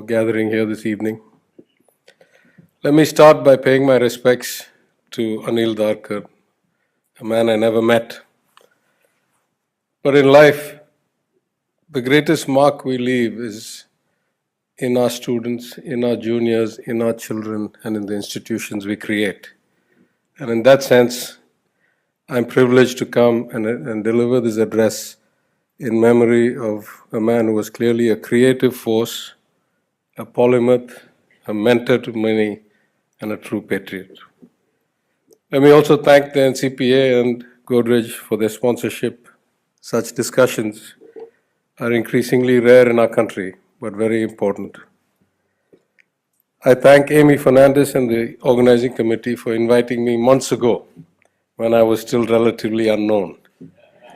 gathering here this evening. Let me start by paying my respects to Anil Darkar, a man I never met. But in life, the greatest mark we leave is in our students, in our juniors, in our children, and in the institutions we create. And in that sense, I'm privileged to come and deliver this address in memory of a man who was clearly a creative force, a polymath, a mentor to many, and a true patriot. Let me also thank the NCPA and Godrej for their sponsorship. Such discussions are increasingly rare in our country, but very important. I thank Amy Fernandez and the organizing committee for inviting me months ago when I was still relatively unknown,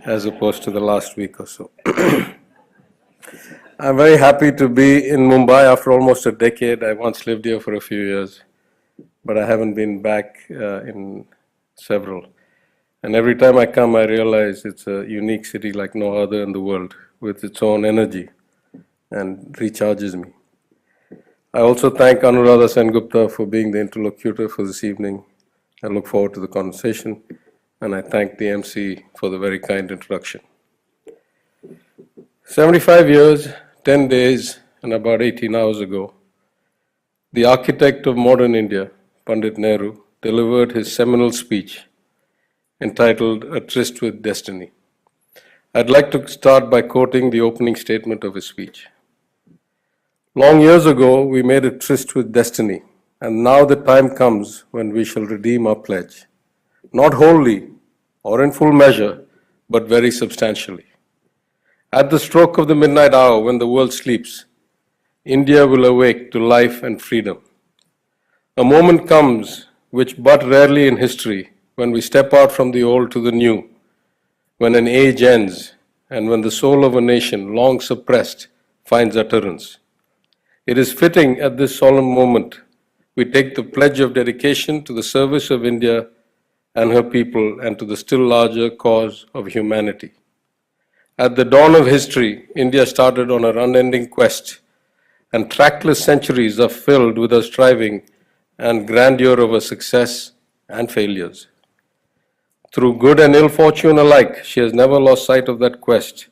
as opposed to the last week or so. I'm very happy to be in Mumbai after almost a decade. I once lived here for a few years, but I haven't been back in several. And every time I come, I realize it's a unique city like no other in the world, with its own energy, and recharges me. I also thank Anuradha Sengupta for being the interlocutor for this evening. I look forward to the conversation, and I thank the MC for the very kind introduction. 75 years, 10 days, and about 18 hours ago, the architect of modern India, Pandit Nehru, delivered his seminal speech entitled A Tryst with Destiny. I'd like to start by quoting the opening statement of his speech. Long years ago, we made a tryst with destiny, and now the time comes when we shall redeem our pledge, not wholly or in full measure, but very substantially. At the stroke of the midnight hour, when the world sleeps, India will awake to life and freedom. A moment comes, which but rarely in history, when we step out from the old to the new, when an age ends, and when the soul of a nation, long suppressed, finds utterance. It is fitting at this solemn moment we take the pledge of dedication to the service of India and her people and to the still larger cause of humanity. At the dawn of history, India started on her unending quest, and trackless centuries are filled with her striving and grandeur of her success and failures. Through good and ill fortune alike, she has never lost sight of that quest,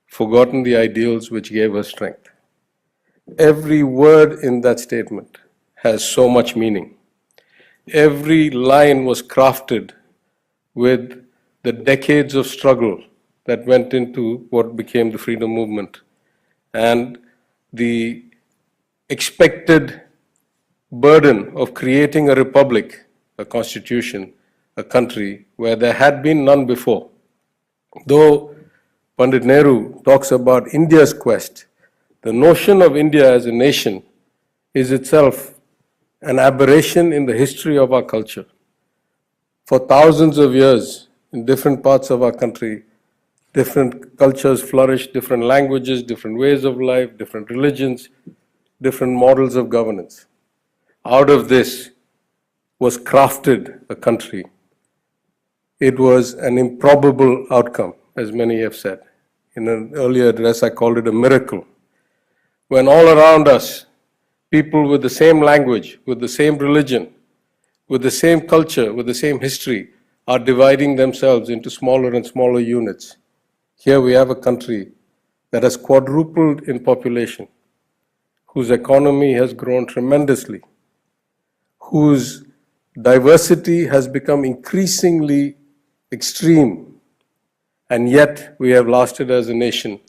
forgotten the ideals which gave her strength. Every word in that statement has so much meaning. Every line was crafted with the decades of struggle that went into what became the freedom movement and the expected burden of creating a republic, a constitution, a country where there had been none before. Though Pandit Nehru talks about India's quest, the notion of India as a nation is itself an aberration in the history of our culture. For thousands of years, in different parts of our country, different cultures flourished, different languages, different ways of life, different religions, different models of governance. Out of this was crafted a country. It was an improbable outcome, as many have said. In an earlier address, I called it a miracle. When all around us, people with the same language, with the same religion, with the same culture, with the same history, are dividing themselves into smaller and smaller units. Here we have a country that has quadrupled in population, whose economy has grown tremendously, whose diversity has become increasingly extreme, and yet we have lasted as a nation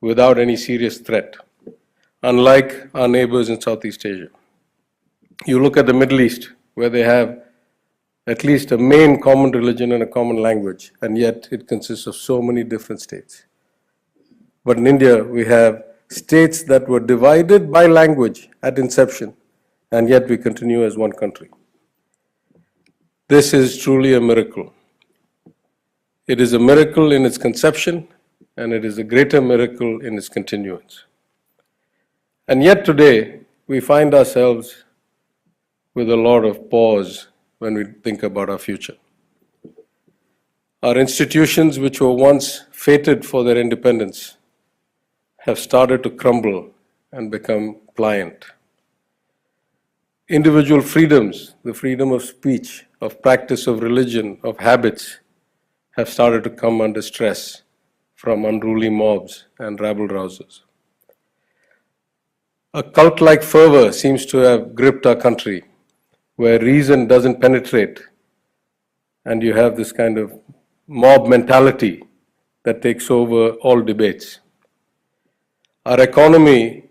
without any serious threat, unlike our neighbors in Southeast Asia. You look at the Middle East, where they have at least a main common religion and a common language, and yet it consists of so many different states. But in India, we have states that were divided by language at inception, and yet we continue as one country. This is truly a miracle. It is a miracle in its conception, and it is a greater miracle in its continuance. And yet today, we find ourselves with a lot of pause when we think about our future. Our institutions, which were once fated for their independence, have started to crumble and become pliant. Individual freedoms, the freedom of speech, of practice of religion, of habits, have started to come under stress from unruly mobs and rabble-rousers. A cult-like fervor seems to have gripped our country, where reason doesn't penetrate, and you have this kind of mob mentality that takes over all debates. Our economy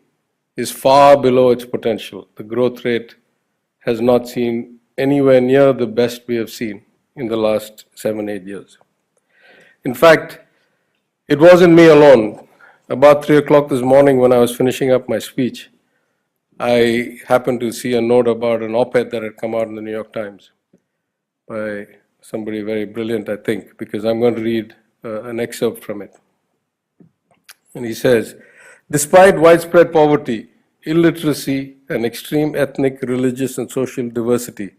is far below its potential. The growth rate has not seen anywhere near the best we have seen in the last 7-8 years. In fact, it wasn't me alone. About 3 o'clock this morning when I was finishing up my speech, I happened to see a note about an op-ed that had come out in the New York Times by somebody very brilliant, I think, because I'm going to read an excerpt from it. And he says, despite widespread poverty, illiteracy, and extreme ethnic, religious, and social diversity,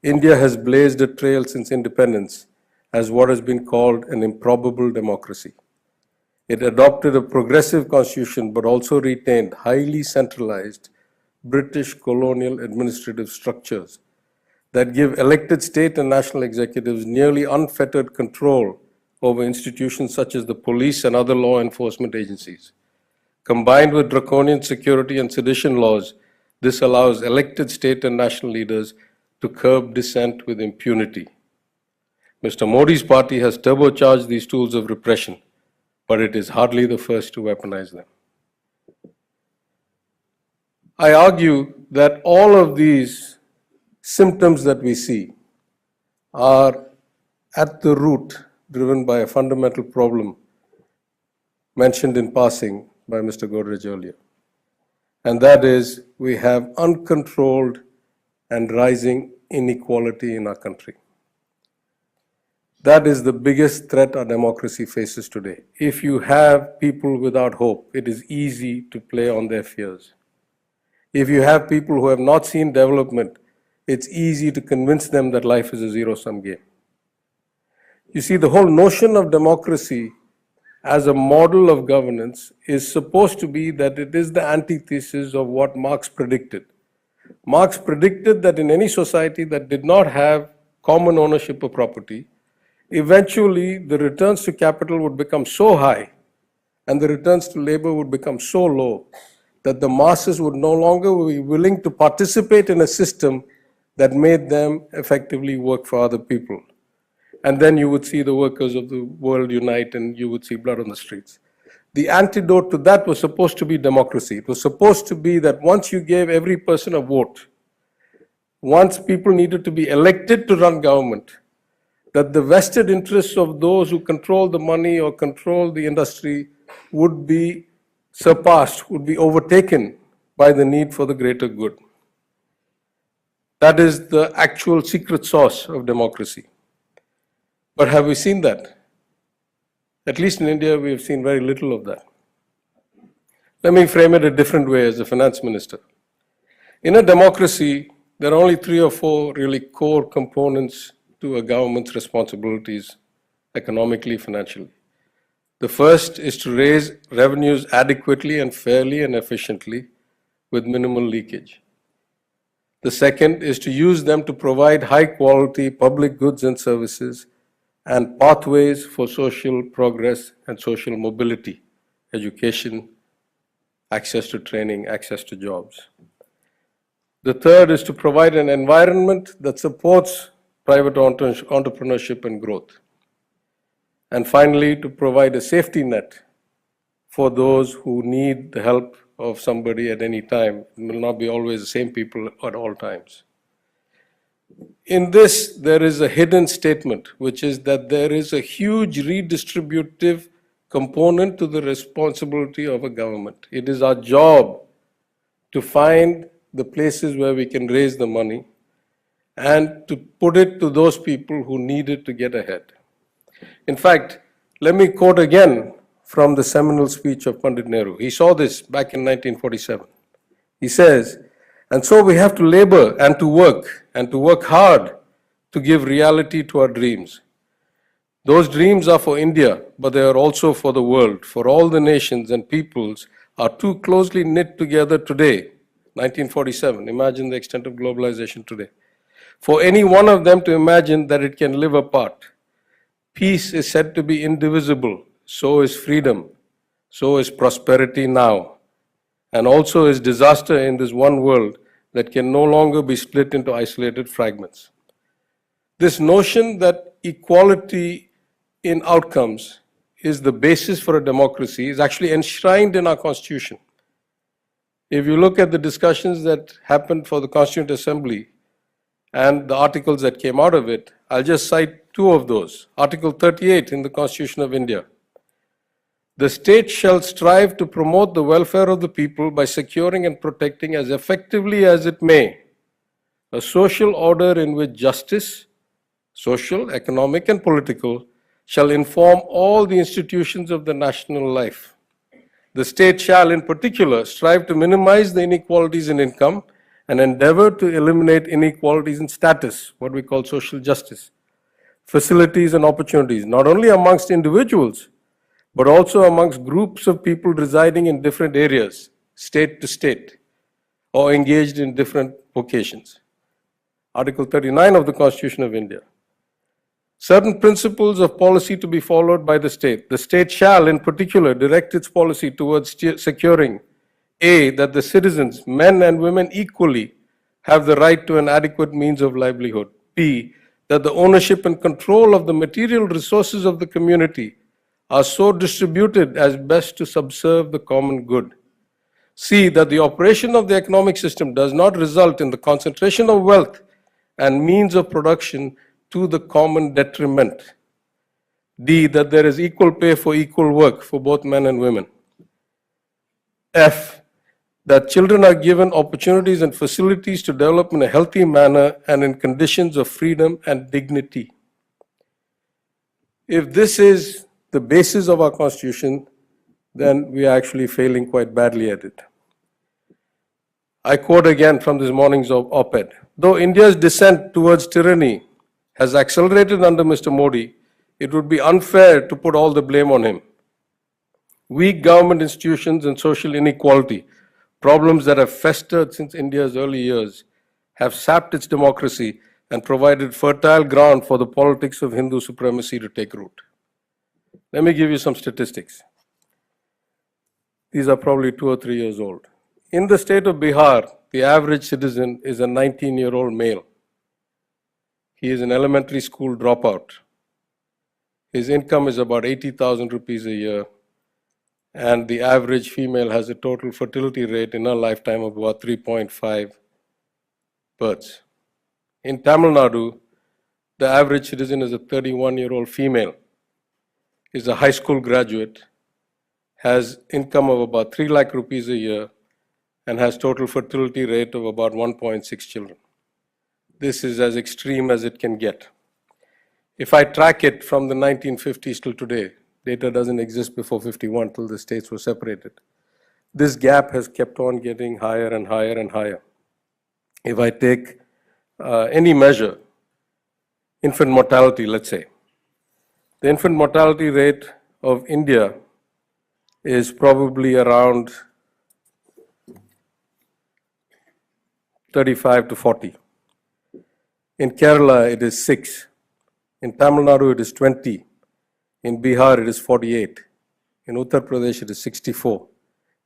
India has blazed a trail since independence as what has been called an improbable democracy. It adopted a progressive constitution but also retained highly centralized British colonial administrative structures that give elected state and national executives nearly unfettered control over institutions such as the police and other law enforcement agencies. Combined with draconian security and sedition laws, this allows elected state and national leaders to curb dissent with impunity. Mr. Modi's party has turbocharged these tools of repression, but it is hardly the first to weaponize them. I argue that all of these symptoms that we see are at the root driven by a fundamental problem mentioned in passing by Mr. Godrej earlier. And that is, we have uncontrolled and rising inequality in our country. That is the biggest threat our democracy faces today. If you have people without hope, it is easy to play on their fears. If you have people who have not seen development, it's easy to convince them that life is a zero-sum game. You see, the whole notion of democracy as a model of governance is supposed to be that it is the antithesis of what Marx predicted. Marx predicted that in any society that did not have common ownership of property, eventually the returns to capital would become so high and the returns to labor would become so low that the masses would no longer be willing to participate in a system that made them effectively work for other people. And then you would see the workers of the world unite and you would see blood on the streets. The antidote to that was supposed to be democracy. It was supposed to be that once you gave every person a vote, once people needed to be elected to run government, that the vested interests of those who control the money or control the industry would be surpassed, would be overtaken by the need for the greater good. That is the actual secret sauce of democracy. But have we seen that? At least in India, we have seen very little of that. Let me frame it a different way as a finance minister. In a democracy, there are only 3 or 4 really core components to a government's responsibilities economically, financially. The first is to raise revenues adequately and fairly and efficiently with minimal leakage. The second is to use them to provide high-quality public goods and services and pathways for social progress and social mobility, education, access to training, access to jobs. The third is to provide an environment that supports private entrepreneurship and growth. And finally, to provide a safety net for those who need the help of somebody at any time. It will not be always the same people at all times. In this, there is a hidden statement, which is that there is a huge redistributive component to the responsibility of a government. It is our job to find the places where we can raise the money and to put it to those people who need it to get ahead. In fact, let me quote again from the seminal speech of Pandit Nehru. He saw this back in 1947. He says, and so we have to labor and to work hard to give reality to our dreams. Those dreams are for India, but they are also for the world, for all the nations and peoples are too closely knit together today, 1947, imagine the extent of globalization today, for any one of them to imagine that it can live apart. Peace is said to be indivisible, so is freedom, so is prosperity now, and also is disaster in this one world that can no longer be split into isolated fragments. This notion that equality in outcomes is the basis for a democracy is actually enshrined in our Constitution. If you look at the discussions that happened for the Constituent Assembly and the articles that came out of it, I'll just cite two of those. Article 38 in the Constitution of India. The state shall strive to promote the welfare of the people by securing and protecting as effectively as it may a social order in which justice, social, economic, and political, shall inform all the institutions of the national life. The state shall, in particular, strive to minimize the inequalities in income and endeavor to eliminate inequalities in status, what we call social justice, facilities and opportunities, not only amongst individuals, but also amongst groups of people residing in different areas, state to state, or engaged in different vocations. Article 39 of the Constitution of India. Certain principles of policy to be followed by the state. The state shall, in particular, direct its policy towards securing A, that the citizens, men and women equally, have the right to an adequate means of livelihood. B, that the ownership and control of the material resources of the community are so distributed as best to subserve the common good. C, that the operation of the economic system does not result in the concentration of wealth and means of production to the common detriment. D, that there is equal pay for equal work for both men and women. F, that children are given opportunities and facilities to develop in a healthy manner and in conditions of freedom and dignity. If this is the basis of our Constitution, then we are actually failing quite badly at it. I quote again from this morning's op-ed. Though India's descent towards tyranny has accelerated under Mr. Modi, it would be unfair to put all the blame on him. Weak government institutions and social inequality, problems that have festered since India's early years, have sapped its democracy and provided fertile ground for the politics of Hindu supremacy to take root. Let me give you some statistics. These are probably 2 or 3 years old. In the state of Bihar, the average citizen is a 19-year-old male. He is an elementary school dropout. His income is about 80,000 rupees a year, and the average female has a total fertility rate in her lifetime of about 3.5 births. In Tamil Nadu, the average citizen is a 31-year-old female, is a high school graduate, has income of about 3 lakh rupees a year, and has total fertility rate of about 1.6 children. This is as extreme as it can get. If I track it from the 1950s till today, data doesn't exist before 51 till the states were separated. This gap has kept on getting higher and higher and higher. If I take any measure, infant mortality, let's say, the infant mortality rate of India is probably around 35 to 40. In Kerala, it is 6. In Tamil Nadu, it is 20. In Bihar, it is 48. In Uttar Pradesh, it is 64.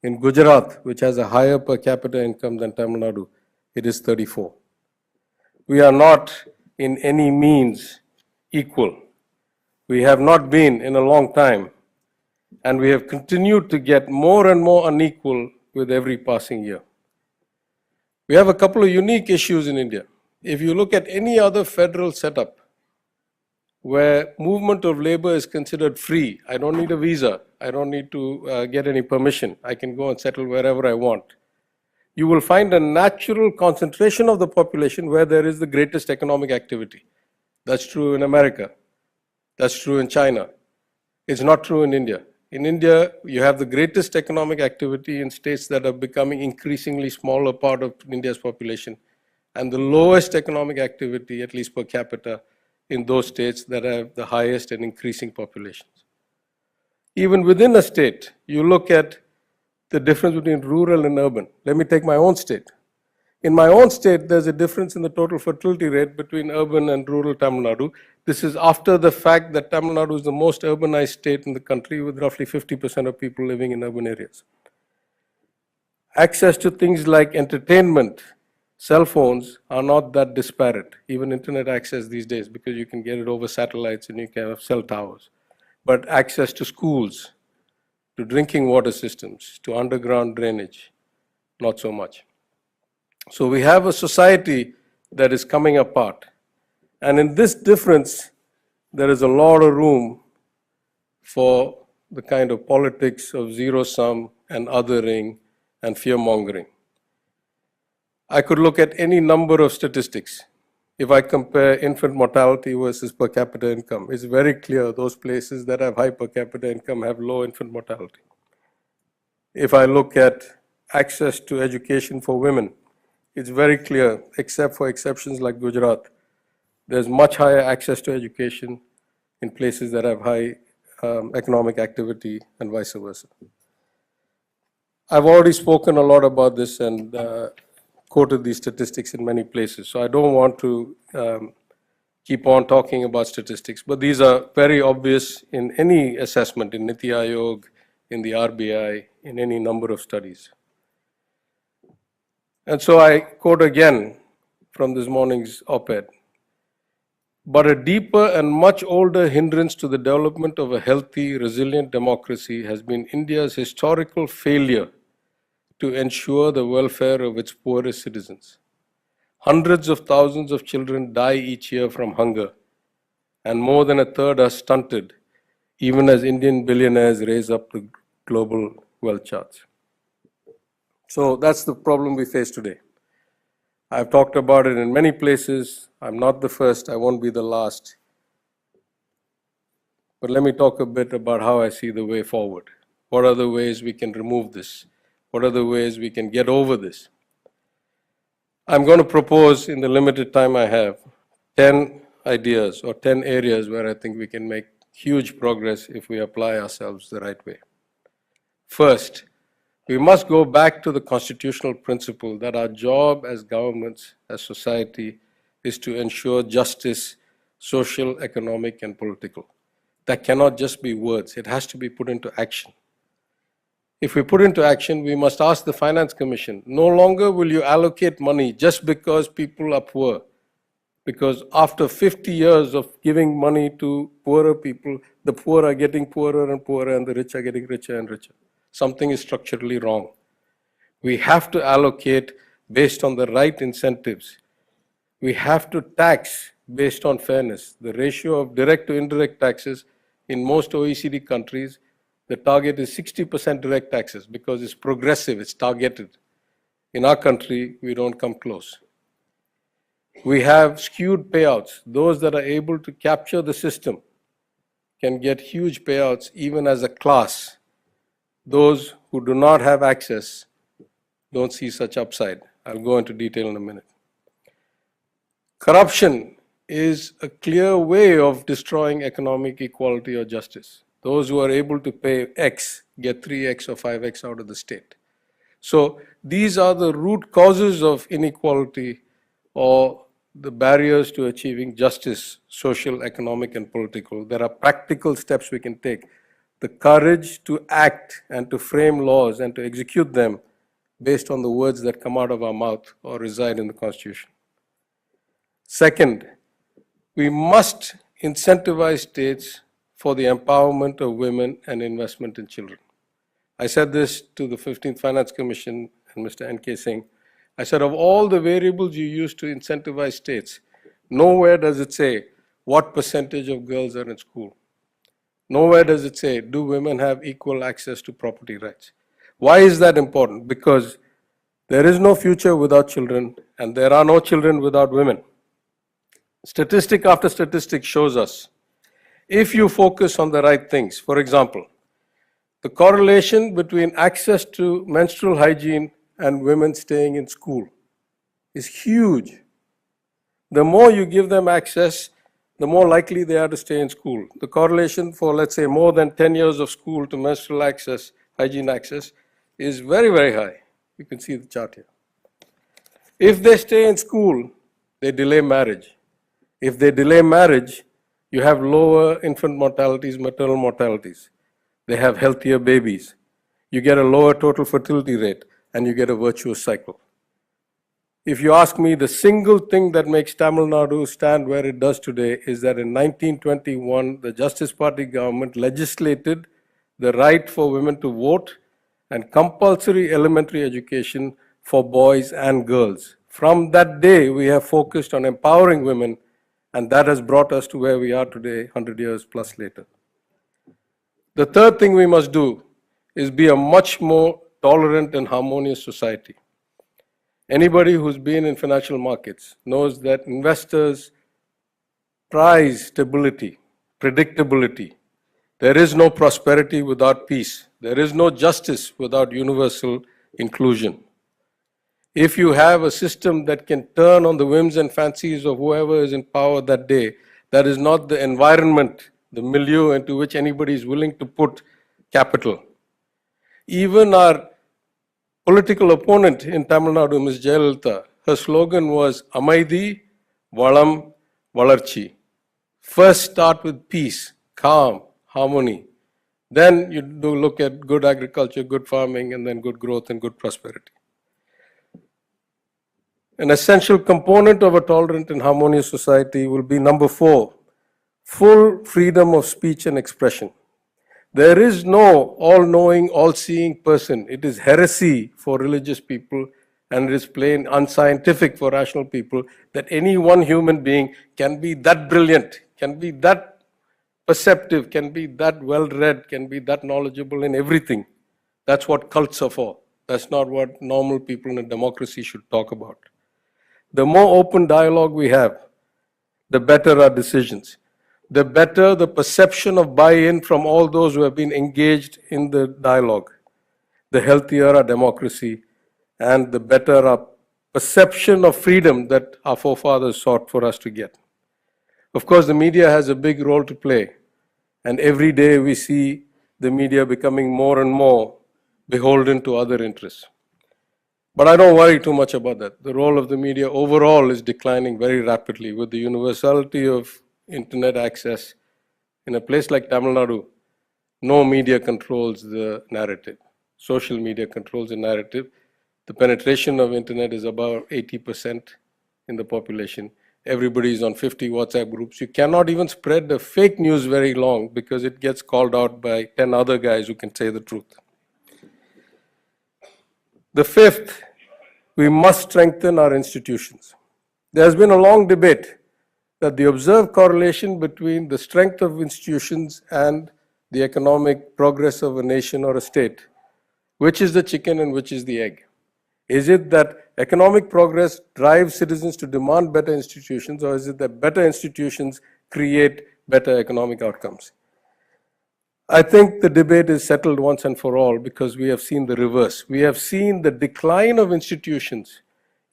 In Gujarat, which has a higher per capita income than Tamil Nadu, it is 34. We are not in any means equal. We have not been in a long time, and we have continued to get more and more unequal with every passing year. We have a couple of unique issues in India. If you look at any other federal setup where movement of labor is considered free, I don't need a visa, I don't need to get any permission, I can go and settle wherever I want, you will find a natural concentration of the population where there is the greatest economic activity. That's true in America. That's true in China. It's not true in India. In India, you have the greatest economic activity in states that are becoming increasingly smaller part of India's population, and the lowest economic activity, at least per capita, in those states that have the highest and increasing populations. Even within a state, you look at the difference between rural and urban. Let me take my own state. In my own state, there's a difference in the total fertility rate between urban and rural Tamil Nadu. This is after the fact that Tamil Nadu is the most urbanized state in the country, with roughly 50% of people living in urban areas. Access to things like entertainment, cell phones are not that disparate, even internet access these days, because you can get it over satellites and you can have cell towers. But access to schools, to drinking water systems, to underground drainage, not so much. So we have a society that is coming apart. And in this difference, there is a lot of room for the kind of politics of zero sum and othering and fear mongering. I could look at any number of statistics. If I compare infant mortality versus per capita income, it's very clear those places that have high per capita income have low infant mortality. If I look at access to education for women, it's very clear, except for exceptions like Gujarat, there's much higher access to education in places that have high economic activity and vice versa. I've already spoken a lot about this and quoted these statistics in many places, so I don't want to keep on talking about statistics, but these are very obvious in any assessment, in Niti Aayog, in the RBI, in any number of studies. And so I quote again from this morning's op-ed. But a deeper and much older hindrance to the development of a healthy, resilient democracy has been India's historical failure to ensure the welfare of its poorest citizens. Hundreds of thousands of children die each year from hunger, and more than a third are stunted, even as Indian billionaires raise up the global wealth charts. So that's the problem we face today. I've talked about it in many places. I'm not the first, I won't be the last. But let me talk a bit about how I see the way forward. What are the ways we can remove this? What are the ways we can get over this? I'm going to propose, in the limited time I have, 10 ideas or 10 areas where I think we can make huge progress if we apply ourselves the right way. First, we must go back to the constitutional principle that our job as governments, as society, is to ensure justice, social, economic, and political. That cannot just be words. It has to be put into action. If we put into action, we must ask the Finance Commission, no longer will you allocate money just because people are poor. Because after 50 years of giving money to poorer people, the poor are getting poorer and poorer and the rich are getting richer and richer. Something is structurally wrong. We have to allocate based on the right incentives. We have to tax based on fairness. The ratio of direct to indirect taxes in most OECD countries, the target is 60% direct taxes because it's progressive, it's targeted. In our country, we don't come close. We have skewed payouts. Those that are able to capture the system can get huge payouts even as a class. Those who do not have access don't see such upside. I'll go into detail in a minute. Corruption is a clear way of destroying economic equality or justice. Those who are able to pay X get 3X or 5X out of the state. So these are the root causes of inequality or the barriers to achieving justice, social, economic, and political. There are practical steps we can take. The courage to act and to frame laws and to execute them based on the words that come out of our mouth or reside in the Constitution. Second, we must incentivize states for the empowerment of women and investment in children. I said this to the 15th Finance Commission and Mr. N.K. Singh. I said, of all the variables you use to incentivize states, nowhere does it say what percentage of girls are in school. Nowhere does it say, do women have equal access to property rights? Why is that important? Because there is no future without children, and there are no children without women. Statistic after statistic shows us, if you focus on the right things, for example, the correlation between access to menstrual hygiene and women staying in school is huge. The more you give them access, the more likely they are to stay in school. The correlation for, let's say, more than 10 years of school to menstrual access, hygiene access, is very, very high. You can see the chart here. If they stay in school, they delay marriage. If they delay marriage, you have lower infant mortalities, maternal mortalities. They have healthier babies. You get a lower total fertility rate, and you get a virtuous cycle. If you ask me, the single thing that makes Tamil Nadu stand where it does today is that in 1921, the Justice Party government legislated the right for women to vote and compulsory elementary education for boys and girls. From that day, we have focused on empowering women, and that has brought us to where we are today, 100 years plus later. The third thing we must do is be a much more tolerant and harmonious society. Anybody who's been in financial markets knows that investors prize stability, predictability. There is no prosperity without peace. There is no justice without universal inclusion. If you have a system that can turn on the whims and fancies of whoever is in power that day, that is not the environment, the milieu into which anybody is willing to put capital. Even our political opponent in Tamil Nadu, Ms. Jayalalitha, her slogan was Amaidi, Valam, Valarchi. First start with peace, calm, harmony. Then you do look at good agriculture, good farming, and then good growth and good prosperity. An essential component of a tolerant and harmonious society will be number 4, full freedom of speech and expression. There is no all-knowing, all-seeing person. It is heresy for religious people, and it is plain unscientific for rational people that any one human being can be that brilliant, can be that perceptive, can be that well-read, can be that knowledgeable in everything. That's what cults are for. That's not what normal people in a democracy should talk about. The more open dialogue we have, the better our decisions. The better the perception of buy-in from all those who have been engaged in the dialogue, the healthier our democracy, and the better our perception of freedom that our forefathers sought for us to get. Of course, the media has a big role to play, and every day we see the media becoming more and more beholden to other interests. But I don't worry too much about that. The role of the media overall is declining very rapidly with the universality of internet access. In a place like Tamil Nadu, no media controls the narrative. Social media controls the narrative. The penetration of internet is about 80% in the population. Everybody is on 50 WhatsApp groups. You cannot even spread the fake news very long because it gets called out by 10 other guys who can say the truth. The fifth, we must strengthen our institutions. There has been a long debate that the observed correlation between the strength of institutions and the economic progress of a nation or a state, which is the chicken and which is the egg. Is it that economic progress drives citizens to demand better institutions, or is it that better institutions create better economic outcomes? I think the debate is settled once and for all because we have seen the reverse. We have seen the decline of institutions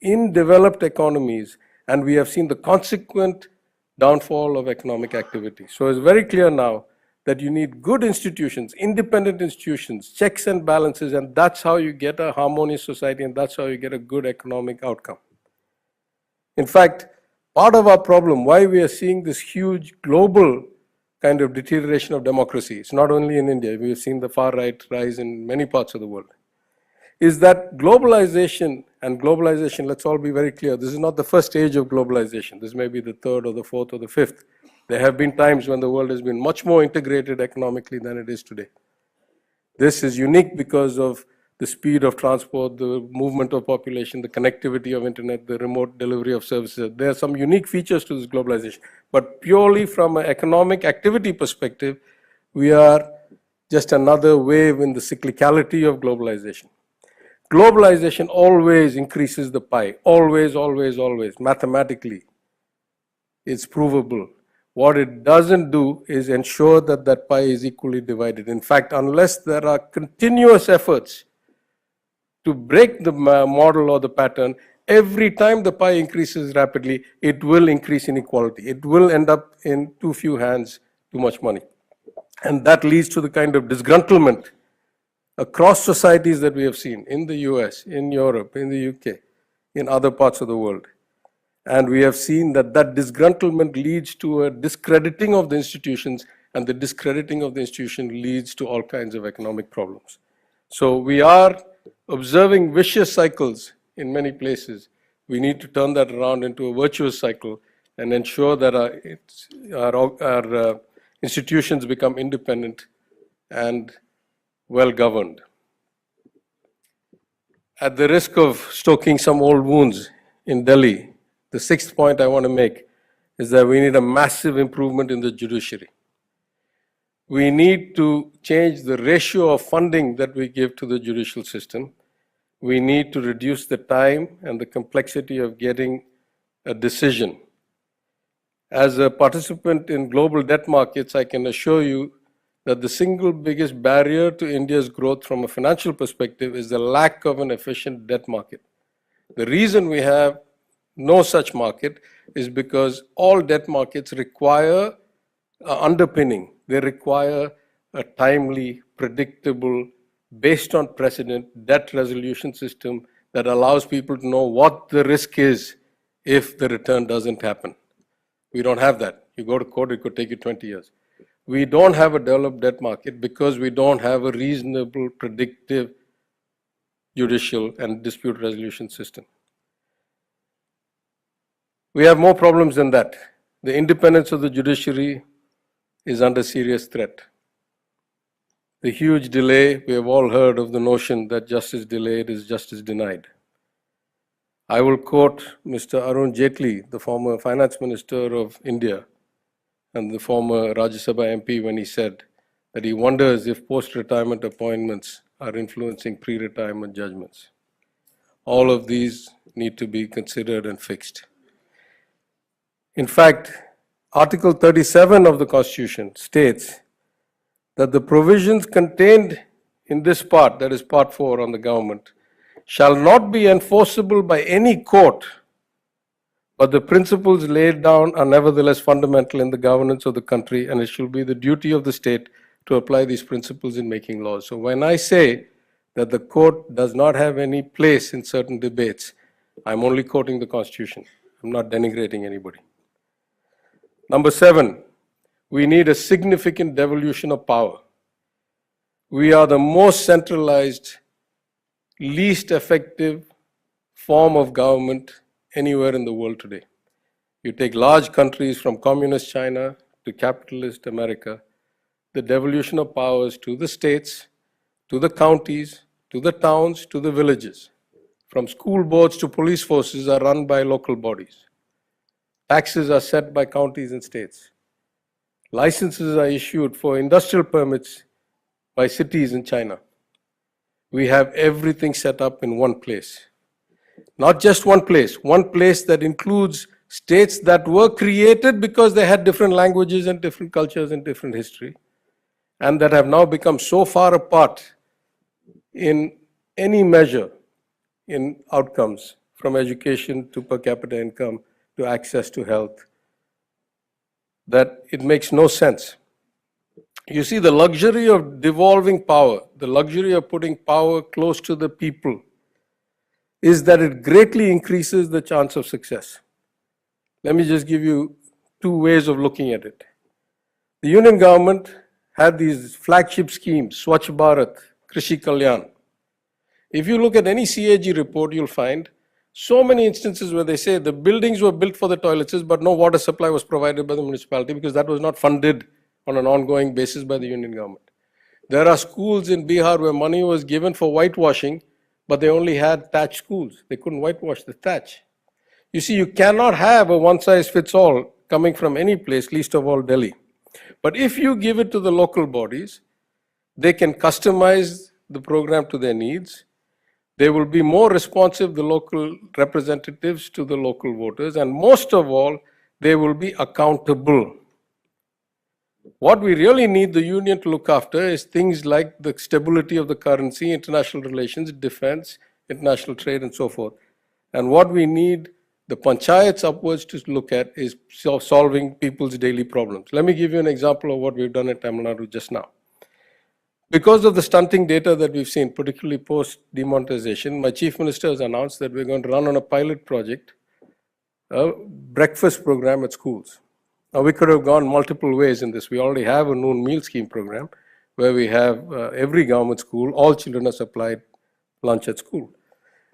in developed economies, and we have seen the consequent downfall of economic activity. So it's very clear now that you need good institutions, independent institutions, checks and balances, and that's how you get a harmonious society, and that's how you get a good economic outcome. In fact, part of our problem, why we are seeing this huge global kind of deterioration of democracy, it's not only in India, we have seen the far right rise in many parts of the world, is that globalization, and globalization, let's all be very clear, this is not the first stage of globalization. This may be the third or the fourth or the fifth. There have been times when the world has been much more integrated economically than it is today. This is unique because of the speed of transport, the movement of population, the connectivity of internet, the remote delivery of services. There are some unique features to this globalization. But purely from an economic activity perspective, we are just another wave in the cyclicality of globalization. Globalization always increases the pie. Always, always, always. Mathematically, it's provable. What it doesn't do is ensure that that pie is equally divided. In fact, unless there are continuous efforts to break the model or the pattern, every time the pie increases rapidly, it will increase inequality. It will end up in too few hands, too much money. And that leads to the kind of disgruntlement across societies that we have seen in the US, in Europe, in the UK, in other parts of the world. And we have seen that that disgruntlement leads to a discrediting of the institutions, and the discrediting of the institution leads to all kinds of economic problems. So we are observing vicious cycles in many places. We need to turn that around into a virtuous cycle and ensure that our institutions become independent and well governed. At the risk of stoking some old wounds in Delhi, the sixth point I want to make is that we need a massive improvement in the judiciary. We need to change the ratio of funding that we give to the judicial system. We need to reduce the time and the complexity of getting a decision. As a participant in global debt markets, I can assure you that the single biggest barrier to India's growth from a financial perspective is the lack of an efficient debt market. The reason we have no such market is because all debt markets require underpinning. They require a timely, predictable, based on precedent, debt resolution system that allows people to know what the risk is if the return doesn't happen. We don't have that. You go to court, it could take you 20 years. We don't have a developed debt market because we don't have a reasonable, predictive judicial and dispute resolution system. We have more problems than that. The independence of the judiciary is under serious threat. The huge delay, we have all heard of the notion that justice delayed is justice denied. I will quote Mr. Arun Jaitley, the former finance minister of India and the former Rajya Sabha MP, when he said that he wonders if post-retirement appointments are influencing pre-retirement judgments. All of these need to be considered and fixed. In fact, Article 37 of the Constitution states that the provisions contained in this part, that is Part 4 on the government, shall not be enforceable by any court, but the principles laid down are nevertheless fundamental in the governance of the country, and it shall be the duty of the state to apply these principles in making laws. So when I say that the court does not have any place in certain debates, I'm only quoting the Constitution. I'm not denigrating anybody. Number 7, we need a significant devolution of power. We are the most centralized, least effective form of government anywhere in the world today. You take large countries from communist China to capitalist America, the devolution of powers to the states, to the counties, to the towns, to the villages. From school boards to police forces are run by local bodies. Taxes are set by counties and states. Licenses are issued for industrial permits by cities in China. We have everything set up in one place. Not just one place that includes states that were created because they had different languages and different cultures and different history, and that have now become so far apart in any measure in outcomes, from education to per capita income to access to health, that it makes no sense. You see, the luxury of devolving power, the luxury of putting power close to the people, is that it greatly increases the chance of success. Let me just give you two ways of looking at it. The union government had these flagship schemes, Swachh Bharat, Krishi Kalyan. If you look at any CAG report, you'll find so many instances where they say the buildings were built for the toilets, but no water supply was provided by the municipality because that was not funded on an ongoing basis by the union government. There are schools in Bihar where money was given for whitewashing, but they only had thatch schools. They couldn't whitewash the thatch. You see, you cannot have a one-size-fits-all coming from any place, least of all Delhi. But if you give it to the local bodies, they can customize the program to their needs. They will be more responsive, the local representatives, to the local voters, and most of all, they will be accountable. What we really need the union to look after is things like the stability of the currency, international relations, defense, international trade, and so forth. And what we need the panchayats upwards to look at is solving people's daily problems. Let me give you an example of what we've done in Tamil Nadu just now. Because of the stunting data that we've seen, particularly post-demonetization, my chief minister has announced that we're going to run on a pilot project, a breakfast program at schools. Now, we could have gone multiple ways in this. We already have a noon meal scheme program where we have every government school, all children are supplied lunch at school.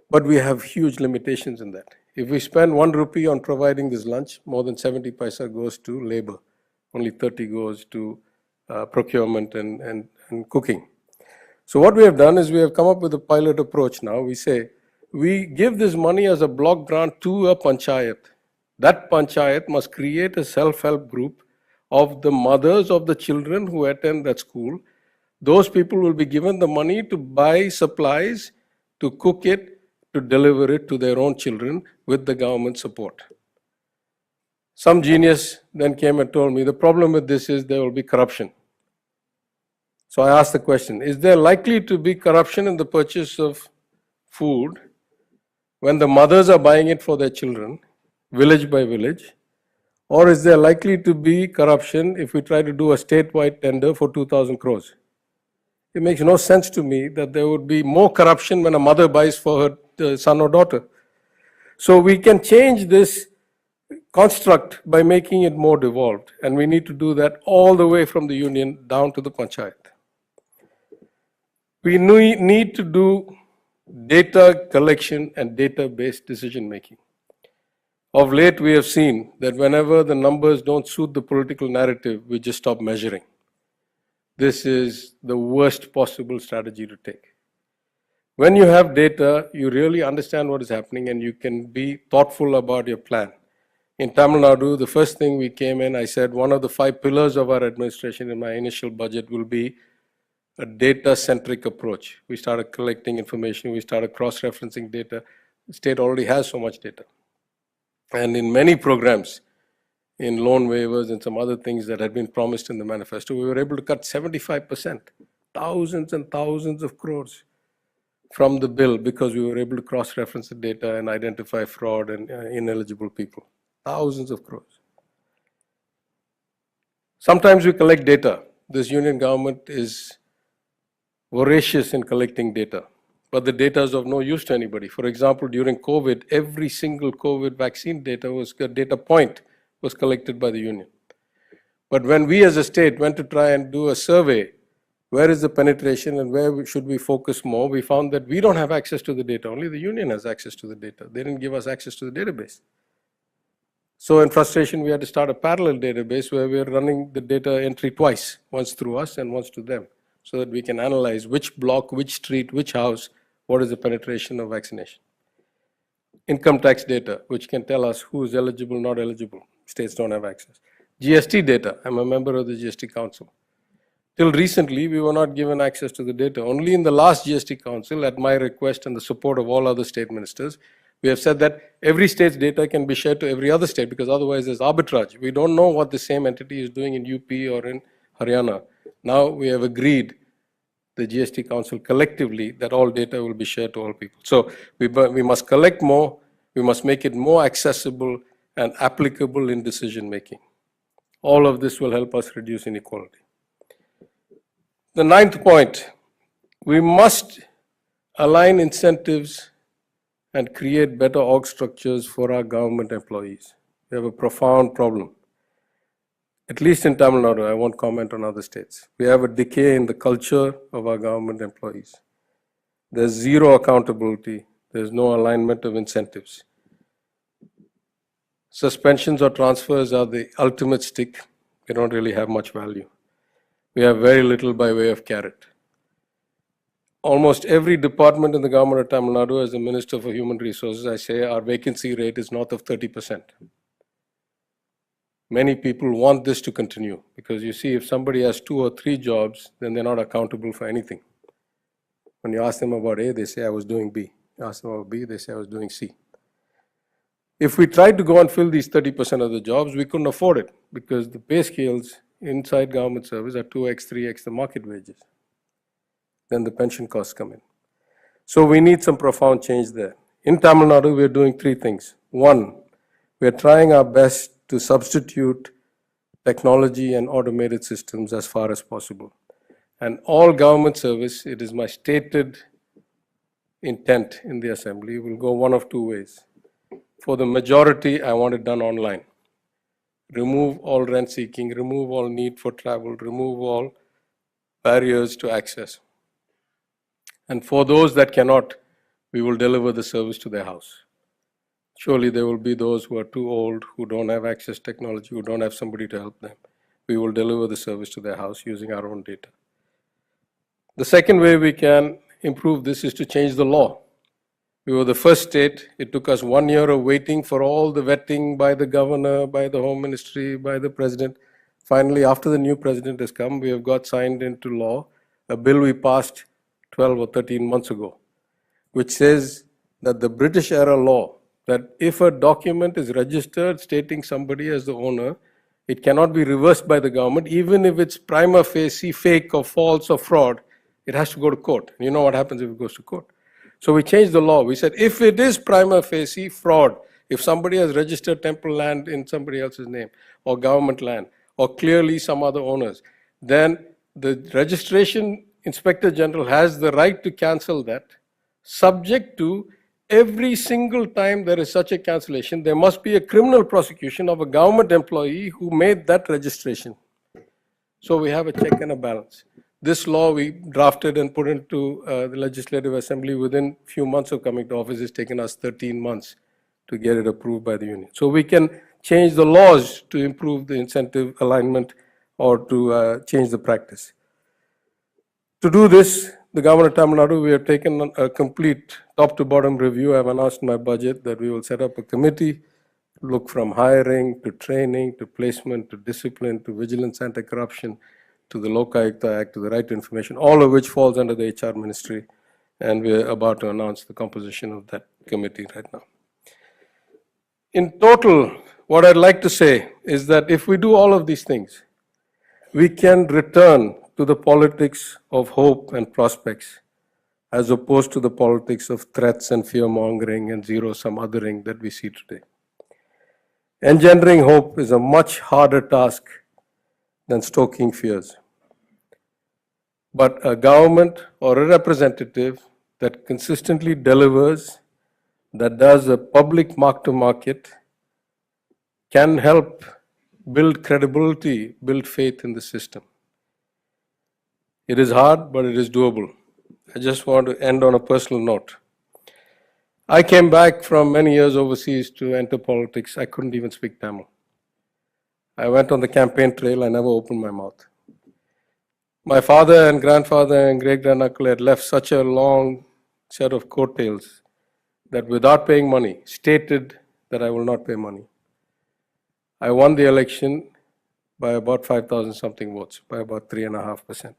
But we have huge limitations in that. If we spend 1 rupee on providing this lunch, more than 70 paisa goes to labor. Only 30 goes to procurement and cooking. So what we have done is we have come up with a pilot approach now. We say, we give this money as a block grant to a panchayat. That panchayat must create a self-help group of the mothers of the children who attend that school. Those people will be given the money to buy supplies, to cook it, to deliver it to their own children with the government support. Some genius then came and told me, the problem with this is there will be corruption. So I asked the question, is there likely to be corruption in the purchase of food when the mothers are buying it for their children, village by village? Or is there likely to be corruption if we try to do a statewide tender for 2,000 crores? It makes no sense to me that there would be more corruption when a mother buys for her son or daughter. So we can change this construct by making it more devolved, and we need to do that all the way from the union down to the panchayat. We need to do data collection and data-based decision making. Of late, we have seen that whenever the numbers don't suit the political narrative, we just stop measuring. This is the worst possible strategy to take. When you have data, you really understand what is happening and you can be thoughtful about your plan. In Tamil Nadu, the first thing we came in, I said one of the 5 pillars of our administration in my initial budget will be a data-centric approach. We started collecting information, we started cross-referencing data. The state already has so much data. And in many programs, in loan waivers and some other things that had been promised in the manifesto, we were able to cut 75%, thousands and thousands of crores from the bill because we were able to cross-reference the data and identify fraud and ineligible people. Thousands of crores. Sometimes we collect data. This union government is voracious in collecting data, but the data is of no use to anybody. For example, during COVID, every single COVID vaccine data point was collected by the union. But when we as a state went to try and do a survey, where is the penetration and where should we focus more, we found that we don't have access to the data. Only the union has access to the data. They didn't give us access to the database. So in frustration, we had to start a parallel database where we're running the data entry twice, once through us and once to them, so that we can analyze which block, which street, which house, what is the penetration of vaccination. Income tax data, which can tell us who is eligible, not eligible. States don't have access. GST data, I'm a member of the GST Council. Till recently, we were not given access to the data. Only in the last GST Council, at my request and the support of all other state ministers, we have said that every state's data can be shared to every other state because otherwise there's arbitrage. We don't know what the same entity is doing in UP or in Haryana. Now we have agreed, the GST Council collectively, that all data will be shared to all people. So we must collect more, we must make it more accessible and applicable in decision making. All of this will help us reduce inequality. The 9th point, we must align incentives and create better org structures for our government employees. We have a profound problem. At least in Tamil Nadu, I won't comment on other states. We have a decay in the culture of our government employees. There's zero accountability. There's no alignment of incentives. Suspensions or transfers are the ultimate stick. They don't really have much value. We have very little by way of carrot. Almost every department in the government of Tamil Nadu, as the Minister for Human Resources, I say our vacancy rate is north of 30%. Many people want this to continue because you see, if somebody has 2 or 3 jobs, then they're not accountable for anything. When you ask them about A, they say, I was doing B. You ask them about B, they say, I was doing C. If we tried to go and fill these 30% of the jobs, we couldn't afford it because the pay scales inside government service are 2x, 3x the market wages. Then the pension costs come in. So we need some profound change there. In Tamil Nadu, we're doing 3 things. 1, we're trying our best to substitute technology and automated systems as far as possible. And all government service, it is my stated intent in the assembly, will go one of two ways. For the majority, I want it done online. Remove all rent seeking, remove all need for travel, remove all barriers to access. And for those that cannot, we will deliver the service to their house. Surely there will be those who are too old, who don't have access to technology, who don't have somebody to help them. We will deliver the service to their house using our own data. The second way we can improve this is to change the law. We were the first state. It took us 1 year of waiting for all the vetting by the governor, by the Home Ministry, by the president. Finally, after the new president has come, we have got signed into law a bill we passed 12 or 13 months ago, which says that the British era law, that if a document is registered stating somebody as the owner, it cannot be reversed by the government, even if it's prima facie fake or false or fraud, it has to go to court. You know what happens if it goes to court. So we changed the law. We said if it is prima facie fraud, if somebody has registered temple land in somebody else's name, or government land, or clearly some other owners, then the registration inspector general has the right to cancel that, subject to every single time there is such a cancellation, there must be a criminal prosecution of a government employee who made that registration. So we have a check and a balance. This law we drafted and put into the Legislative Assembly within a few months of coming to office. It's taken us 13 months to get it approved by the union. So we can change the laws to improve the incentive alignment or to change the practice. To do this, the government of Tamil Nadu, we have taken a complete top to bottom review. I have announced in my budget that we will set up a committee, look from hiring to training to placement to discipline to vigilance anti-corruption to the Lokayukta Act, to the right to information, all of which falls under the HR ministry. And we're about to announce the composition of that committee right now. In total, what I'd like to say is that if we do all of these things, we can return to the politics of hope and prospects, as opposed to the politics of threats and fear-mongering and zero-sum othering that we see today. Engendering hope is a much harder task than stoking fears. But a government or a representative that consistently delivers, that does a public mark-to-market, can help build credibility, build faith in the system. It is hard, but it is doable. I just want to end on a personal note. I came back from many years overseas to enter politics. I couldn't even speak Tamil. I went on the campaign trail. I never opened my mouth. My father and grandfather and great-granduncle had left such a long set of coattails that without paying money, stated that I will not pay money. I won the election by about 5,000 something votes, by about 3.5%.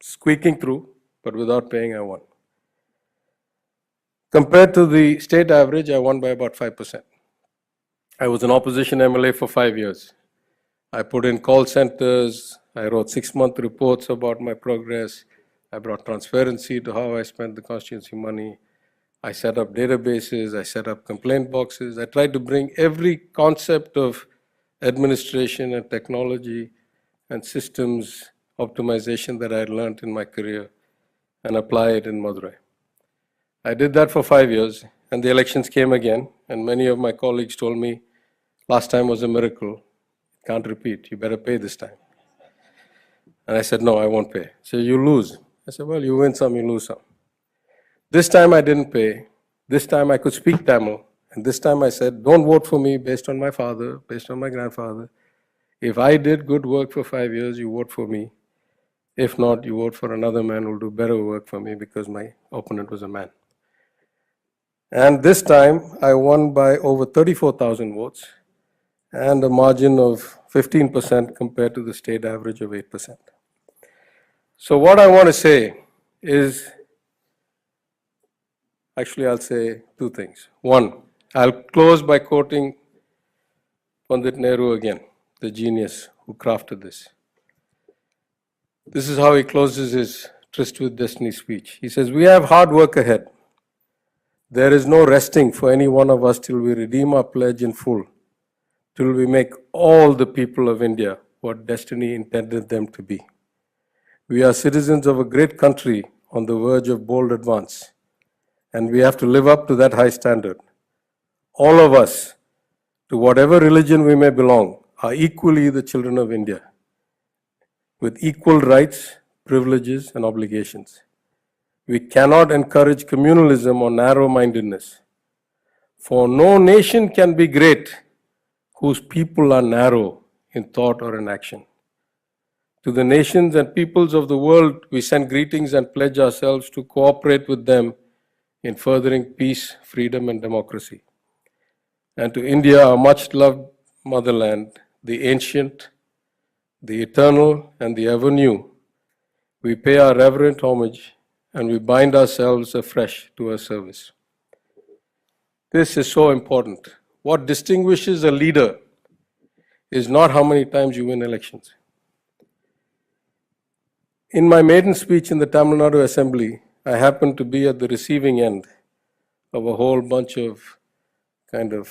Squeaking through, but without paying, I won. Compared to the state average, I won by about 5%. I was an opposition MLA for 5 years. I put in call centers, I wrote 6-month reports about my progress, I brought transparency to how I spent the constituency money, I set up databases, I set up complaint boxes, I tried to bring every concept of administration and technology and systems optimization that I had learned in my career and apply it in Madurai. I did that for 5 years, and the elections came again, and many of my colleagues told me, last time was a miracle, can't repeat, you better pay this time. And I said, no, I won't pay. So you lose. I said, well, you win some, you lose some. This time I didn't pay. This time I could speak Tamil. And this time I said, don't vote for me based on my father, based on my grandfather. If I did good work for 5 years, you vote for me. If not, you vote for another man who will do better work for me because my opponent was a man. And this time I won by over 34,000 votes and a margin of 15% compared to the state average of 8%. So what I want to say is, actually I'll say two things. One, I'll close by quoting Pandit Nehru again, the genius who crafted this. This is how he closes his Tryst with Destiny speech. He says, we have hard work ahead. There is no resting for any one of us till we redeem our pledge in full, till we make all the people of India what destiny intended them to be. We are citizens of a great country on the verge of bold advance, and we have to live up to that high standard. All of us, to whatever religion we may belong, are equally the children of India, with equal rights, privileges, and obligations. We cannot encourage communalism or narrow-mindedness, for no nation can be great whose people are narrow in thought or in action. To the nations and peoples of the world, we send greetings and pledge ourselves to cooperate with them in furthering peace, freedom, and democracy. And to India, our much-loved motherland, the ancient, the eternal, and the ever-new, we pay our reverent homage and we bind ourselves afresh to her service. This is so important. What distinguishes a leader is not how many times you win elections. In my maiden speech in the Tamil Nadu Assembly, I happened to be at the receiving end of a whole bunch of kind of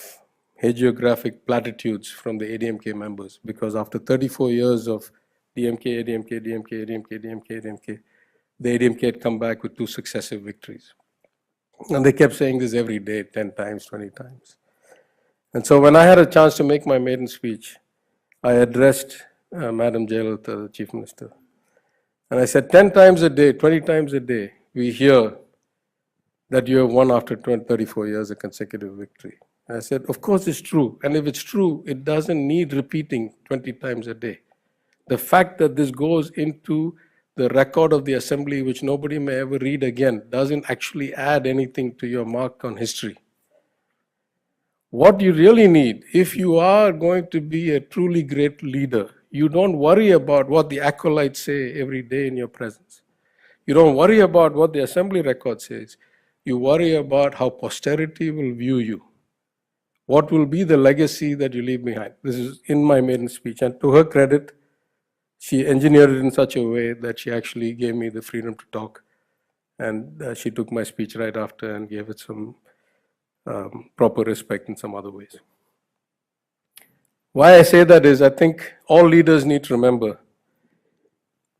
hagiographic platitudes from the ADMK members, because after 34 years of DMK, ADMK, DMK, ADMK, DMK, ADMK, the ADMK had come back with 2 successive victories. And they kept saying this every day, 10 times, 20 times. And so when I had a chance to make my maiden speech, I addressed Madam Jayalalitha, the Chief Minister. And I said, 10 times a day, 20 times a day, we hear that you have won after 34 years a consecutive victory. And I said, of course it's true. And if it's true, it doesn't need repeating 20 times a day. The fact that this goes into the record of the assembly, which nobody may ever read again, doesn't actually add anything to your mark on history. What you really need, if you are going to be a truly great leader, you don't worry about what the acolytes say every day in your presence. You don't worry about what the assembly record says. You worry about how posterity will view you. What will be the legacy that you leave behind? This is in my maiden speech, and to her credit, she engineered it in such a way that she actually gave me the freedom to talk. And she took my speech right after and gave it some proper respect in some other ways. Why I say that is, I think all leaders need to remember,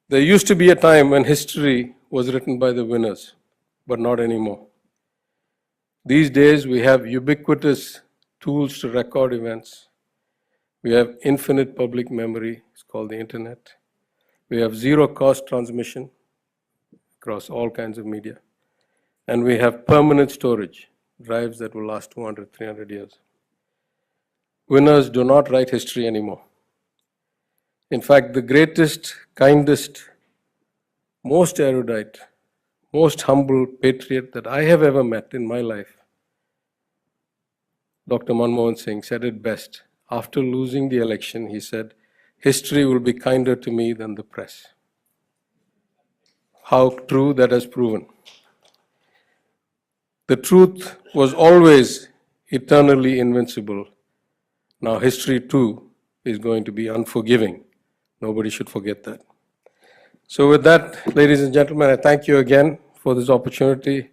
there used to be a time when history was written by the winners, but not anymore. These days we have ubiquitous tools to record events. We have infinite public memory, it's called the internet. We have zero-cost transmission across all kinds of media. And we have permanent storage, drives that will last 200, 300 years. Winners do not write history anymore. In fact, the greatest, kindest, most erudite, most humble patriot that I have ever met in my life, Dr. Manmohan Singh, said it best. After losing the election, he said, history will be kinder to me than the press. How true that has proven. The truth was always eternally invincible. Now history too is going to be unforgiving. Nobody should forget that. So with that, ladies and gentlemen, I thank you again for this opportunity.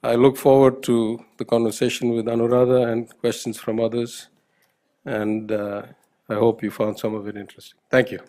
I look forward to the conversation with Anuradha and questions from others. And I hope you found some of it interesting. Thank you.